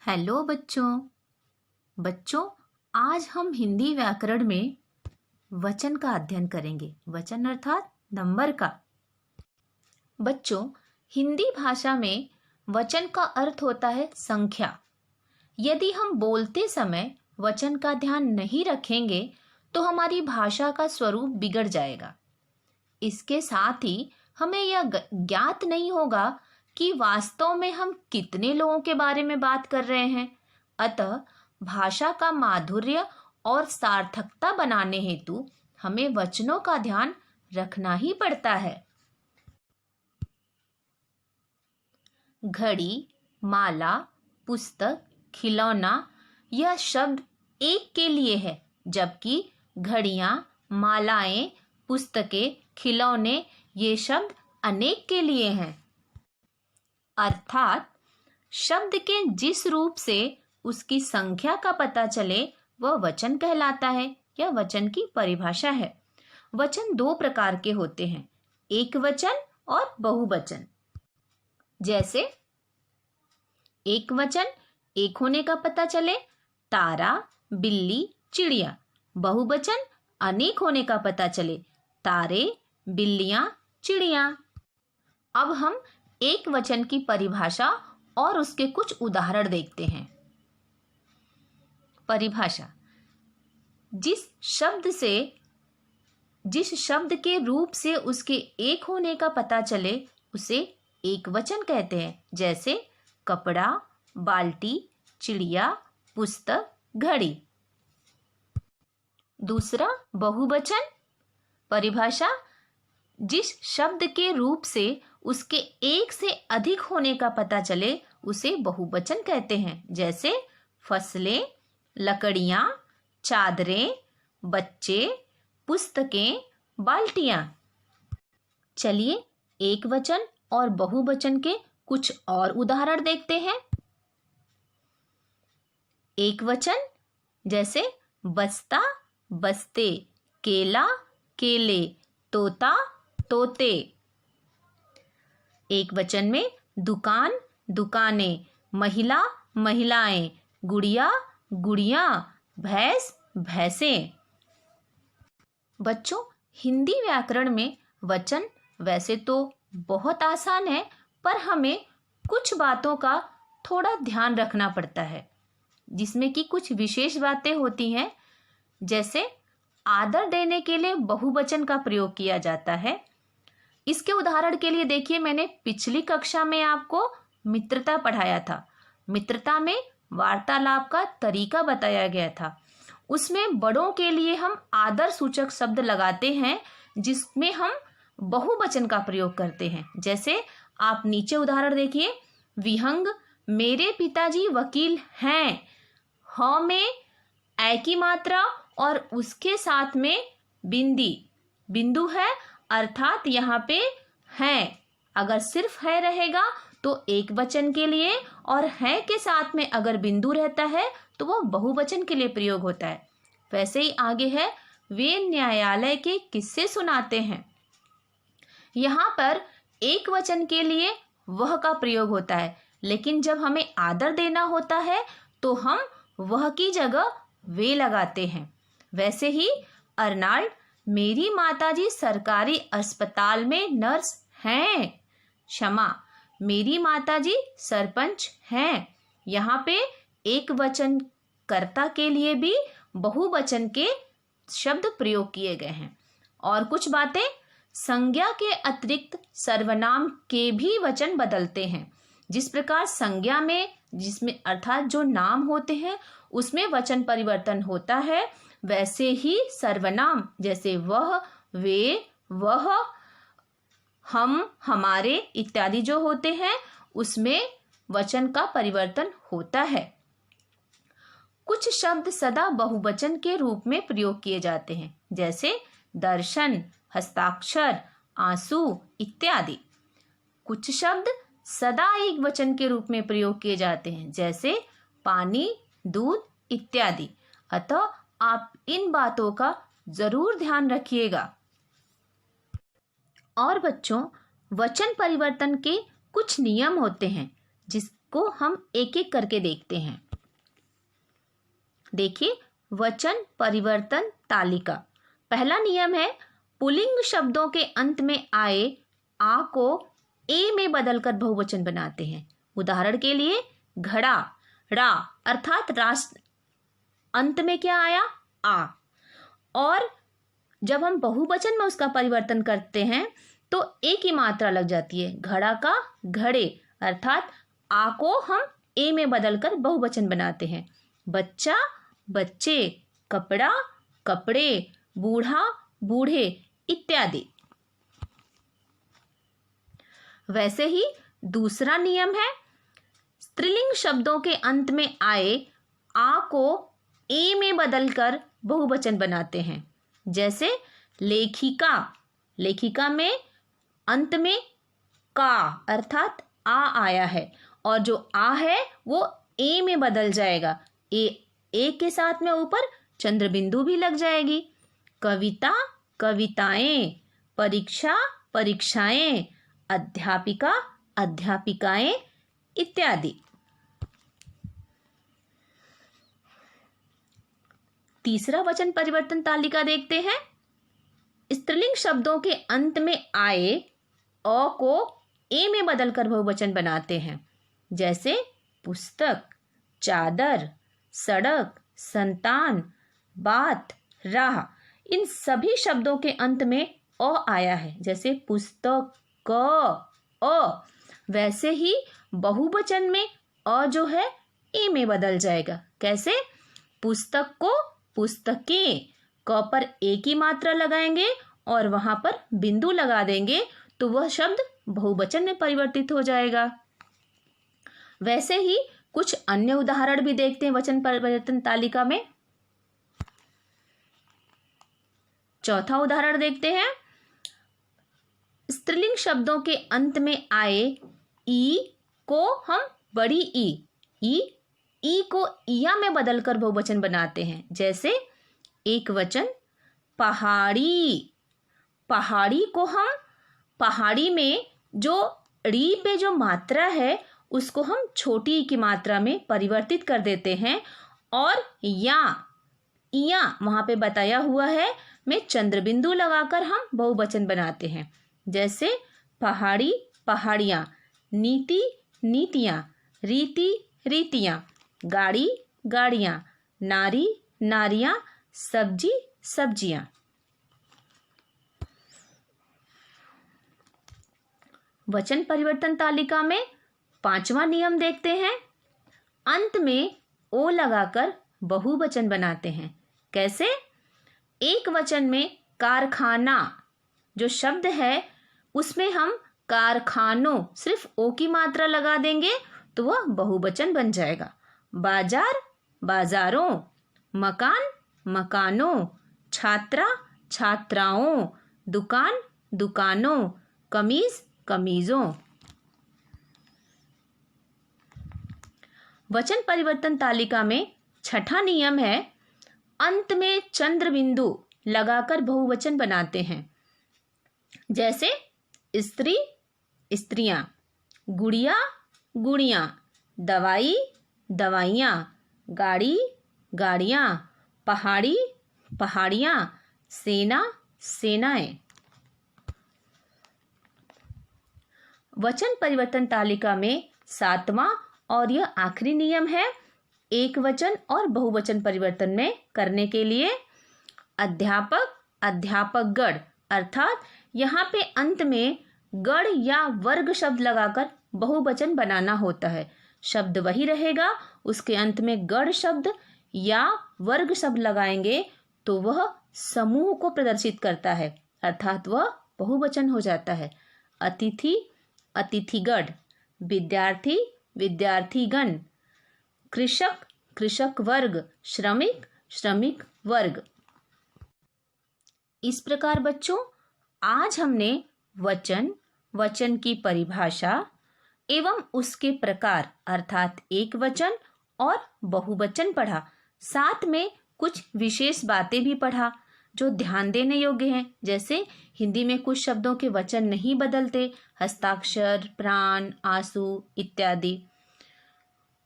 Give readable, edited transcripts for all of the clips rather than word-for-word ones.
Hello बच्चों आज हम हिंदी व्याकरण में वचन का अध्ययन करेंगे। वचन अर्थात नंबर का। बच्चों, हिंदी भाषा में वचन का अर्थ होता है संख्या। यदि हम बोलते समय वचन का ध्यान नहीं रखेंगे तो हमारी भाषा का स्वरूप बिगड़ जाएगा। इसके साथ ही हमें यह ज्ञात नहीं होगा कि वास्तव में हम कितने लोगों के बारे में बात कर रहे हैं। अतः भाषा का माधुर्य और सार्थकता बनाने हेतु हमें वचनों का ध्यान रखना ही पड़ता है। घड़ी, माला, पुस्तक, खिलौना यह शब्द एक के लिए है, जबकि घड़ियां, मालाएं, पुस्तकें, खिलौने ये शब्द अनेक के लिए हैं। अर्थात शब्द के जिस रूप से उसकी संख्या का पता चले वह वचन कहलाता है। यह वचन की परिभाषा है। वचन दो प्रकार के होते हैं, एक वचन और बहुवचन। जैसे एक वचन एक होने का पता चले, तारा, बिल्ली, चिड़िया। बहुवचन अनेक होने का पता चले, तारे, बिल्लियां, चिड़िया। अब हम एक वचन की परिभाषा और उसके कुछ उदाहरण देखते हैं। परिभाषा: जिस शब्द के रूप से उसके एक होने का पता चले उसे एक वचन कहते हैं। जैसे कपड़ा, बाल्टी, चिड़िया, पुस्तक, घड़ी। दूसरा बहुवचन परिभाषा: जिस शब्द के रूप से उसके एक से अधिक होने का पता चले उसे बहुवचन कहते हैं। जैसे फसलें, लकड़ियां, चादरें, बच्चे, पुस्तकें, बाल्टियां। चलिए एक वचन और बहुवचन के कुछ और उदाहरण देखते हैं। एक वचन जैसे बस्ता, बस्ते, केला, केले, तोता, तोते। एक वचन में दुकान, दुकानें, महिला, महिलाएं, गुड़िया, गुड़ियां, भैंस, भैंसें। बच्चों, हिंदी व्याकरण में वचन वैसे तो बहुत आसान है, पर हमें कुछ बातों का थोड़ा ध्यान रखना पड़ता है, जिसमें कि कुछ विशेष बातें होती हैं। जैसे आदर देने के लिए बहुवचन का प्रयोग किया जाता है। इसके उदाहरण के लिए देखिए, मैंने पिछली कक्षा में आपको मित्रता पढ़ाया था। मित्रता में वार्तालाप का तरीका बताया गया था। उसमें बड़ों के लिए हम आदर सूचक शब्द लगाते हैं, जिसमें हम बहुवचन का प्रयोग करते हैं। जैसे आप नीचे उदाहरण देखिए, विहंग, मेरे पिताजी वकील हैं। ह में ऐ की मात्रा और उसके साथ में बिंदु है, अर्थात यहाँ पे है। अगर सिर्फ है रहेगा तो एक वचन के लिए, और है के साथ में अगर बिंदु रहता है तो वो बहुवचन के लिए प्रयोग होता है। वैसे ही आगे है, वे न्यायालय के किस्से सुनाते हैं। यहाँ पर एक वचन के लिए वह का प्रयोग होता है, लेकिन जब हमें आदर देना होता है तो हम वह की जगह वे लगाते हैं। वैसे ही अर्नाल्ड, मेरी माताजी सरकारी अस्पताल में नर्स हैं। क्षमा, मेरी माताजी सरपंच हैं। यहाँ पे एक वचन कर्ता के लिए भी बहुवचन के शब्द प्रयोग किए गए हैं। और कुछ बातें, संज्ञा के अतिरिक्त सर्वनाम के भी वचन बदलते हैं। जिस प्रकार संज्ञा में, जिसमें अर्थात जो नाम होते हैं उसमें वचन परिवर्तन होता है, वैसे ही सर्वनाम जैसे वह, वे, वह, हम, हमारे इत्यादि जो होते हैं उसमें वचन का परिवर्तन होता है। कुछ शब्द सदा बहुवचन के रूप में प्रयोग किए जाते हैं। जैसे दर्शन, हस्ताक्षर, आंसू इत्यादि। कुछ शब्द सदा एक वचन के रूप में प्रयोग किए जाते हैं। जैसे पानी, दूध इत्यादि। अतः आप इन बातों का जरूर ध्यान रखिएगा। और बच्चों, वचन परिवर्तन के कुछ नियम होते हैं, को हम एक एक करके देखते हैं। देखिए, वचन परिवर्तन तालिका। पहला नियम है, पुल्लिंग शब्दों के अंत में आए आ को ए में बदलकर बहुवचन बनाते हैं। उदाहरण के लिए घड़ा, रा अर्थात राष्ट्र, अंत में क्या आया? आ। और जब हम बहुवचन में उसका परिवर्तन करते हैं तो ए की मात्रा लग जाती है। घड़ा का घड़े अर्थात आ को हम ए में बदलकर बहुवचन बनाते हैं। बच्चा, बच्चे, कपड़ा, कपड़े, बूढ़ा, बूढ़े इत्यादि। वैसे ही दूसरा नियम है, स्त्रीलिंग शब्दों के अंत में आए आ को ए में बदलकर बहुवचन बनाते हैं। जैसे लेखिका, लेखिका में अंत में का अर्थात आ आया है और जो आ है वो ए में बदल जाएगा। ए के साथ में ऊपर चंद्र बिंदु भी लग जाएगी। कविता, कविताएं, परीक्षा, परीक्षाएं, अध्यापिका, अध्यापिकाएं इत्यादि। तीसरा वचन परिवर्तन तालिका देखते हैं। स्त्रीलिंग शब्दों के अंत में आए अ को ए में बदलकर बहुवचन बनाते हैं। जैसे पुस्तक, चादर, सड़क, संतान, बात, राह। इन सभी शब्दों के अंत में अ आया है। जैसे पुस्तक, क, अ। वैसे ही बहुवचन में अ जो है ए में बदल जाएगा। कैसे? पुस्तक को पुस्तकें, क पर ए की मात्रा लगाएंगे और वहां पर बिंदु लगा देंगे तो वह शब्द बहुवचन में परिवर्तित हो जाएगा। वैसे ही कुछ अन्य उदाहरण भी देखते हैं वचन परिवर्तन तालिका में। चौथा उदाहरण देखते हैं। स्त्रीलिंग शब्दों के अंत में आए ई को हम बड़ी ई को इया में बदलकर बहुवचन बनाते हैं। जैसे एक वचन पहाड़ी, पहाड़ी को हम पहाड़ी में जो री पे जो मात्रा है उसको हम छोटी ई की मात्रा में परिवर्तित कर देते हैं और या वहां पे बताया हुआ है में चंद्र बिंदु लगाकर हम बहुवचन बनाते हैं। जैसे पहाड़ी, पहाड़ियाँ, नीति, नीतियाँ, रीति, रीतियाँ, गाड़ी, गाड़ियाँ, नारी, नारियाँ, सब्जी, सब्जियाँ। वचन परिवर्तन तालिका में पांचवा नियम देखते हैं। अंत में ओ लगाकर बहुवचन बनाते हैं। कैसे? एक वचन में कारखाना जो शब्द है उसमें हम कारखानों सिर्फ ओ की मात्रा लगा देंगे तो वह बहुवचन बन जाएगा। बाजार, बाजारों, मकान, मकानों, छात्रा, छात्राओं, दुकान, दुकानों, कमीज, कमीजों। वचन परिवर्तन तालिका में छठा नियम है, अंत में चंद्र बिंदु लगाकर बहुवचन बनाते हैं। जैसे स्त्री, स्त्रियां, गुड़िया, गुड़ियां, दवाई, दवाइयाँ, गाड़ी, गाड़ियाँ, पहाड़ी, पहाड़ियाँ, सेना, सेनाएं। वचन परिवर्तन तालिका में सातवां और यह आखिरी नियम है, एक वचन और बहुवचन परिवर्तन में करने के लिए अध्यापक, अध्यापकगण अर्थात यहाँ पे अंत में गण या वर्ग शब्द लगाकर बहुवचन बनाना होता है। शब्द वही रहेगा, उसके अंत में गण शब्द या वर्ग शब्द लगाएंगे तो वह समूह को प्रदर्शित करता है अर्थात वह बहुवचन हो जाता है। अतिथि, अतिथिगण, विद्यार्थी, विद्यार्थीगण, कृषक, कृषक वर्ग, श्रमिक, श्रमिक वर्ग। इस प्रकार बच्चों आज हमने वचन, वचन की परिभाषा एवं उसके प्रकार अर्थात एक वचन और बहुवचन पढ़ा। साथ में कुछ विशेष बातें भी पढ़ा जो ध्यान देने योग्य हैं। जैसे हिंदी में कुछ शब्दों के वचन नहीं बदलते, हस्ताक्षर, प्राण, आंसू इत्यादि।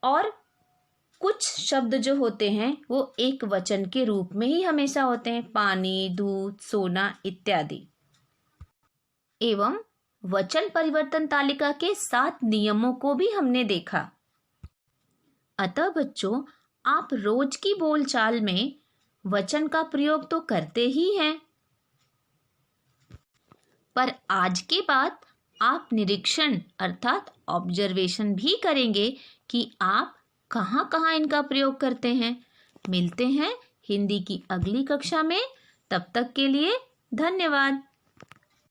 और कुछ शब्द जो होते हैं वो एक वचन के रूप में ही हमेशा होते हैं, पानी, दूध, सोना इत्यादि। एवं वचन परिवर्तन तालिका के 7 नियमों को भी हमने देखा। अतः बच्चों, आप रोज की बोलचाल में वचन का प्रयोग तो करते ही हैं, पर आज के बाद आप निरीक्षण अर्थात ऑब्जर्वेशन भी करेंगे कि आप कहाँ कहाँ इनका प्रयोग करते हैं। मिलते हैं हिंदी की अगली कक्षा में, तब तक के लिए धन्यवाद।